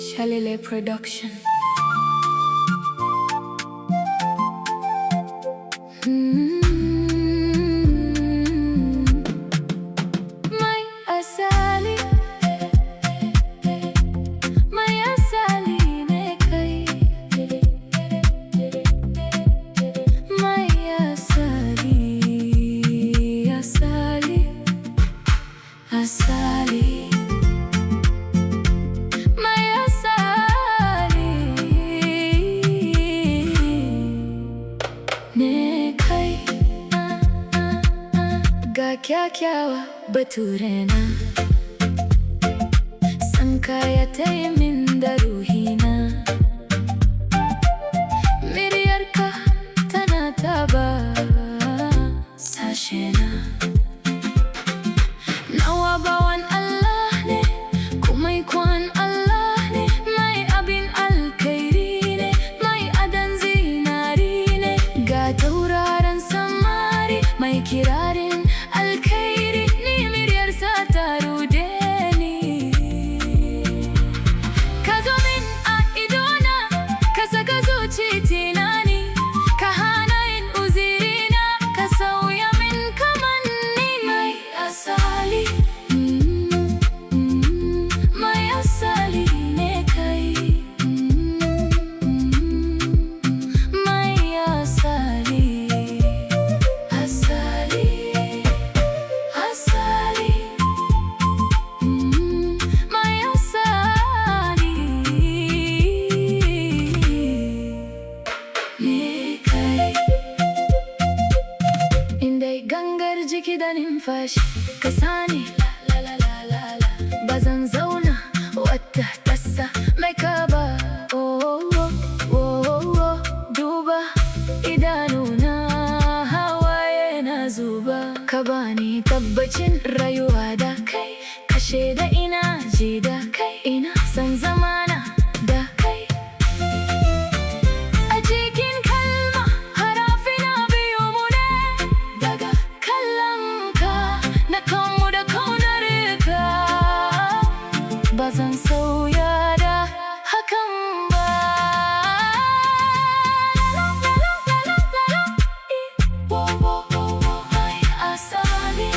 Shalele Production. My Asali, my Asali ne kai. My Asali, Asali, Asali. Ga kyakkyawa baturena, san kaya tayi min da ruhina. Muryarka tana taba sashena. Nawa bawan Allah ne, kuma ikon Allah ne. Mai abin alkairi ne, mai adan zinari ne. Ga tauraron samari, mai kirarin alkairi, ni muryarsa ta rude ni. Ka zo min a idona, ka saka zuci tunani, ka hana yin uzirina, ka sauya min kamanni. Mai asali, mai asali ne kai. Mai asali, asali, asali. Mai asali ne kai. Indai gangar jiki da numfashi ka sani la la la la la. Ba zan zauna wata tasa mai kaba. Oh, oh, oh, oh. Duba idanuna, hawaye na zuba. Ka bani tabbacin rayuwa da kai, kashe da ina ji da kai. Ina san zamana da kai. A cikin kalma harafina biyu mu ne. Daga kallonka na kamu da kaunarka. Ba zan sauya da hakan ba. Mai asali.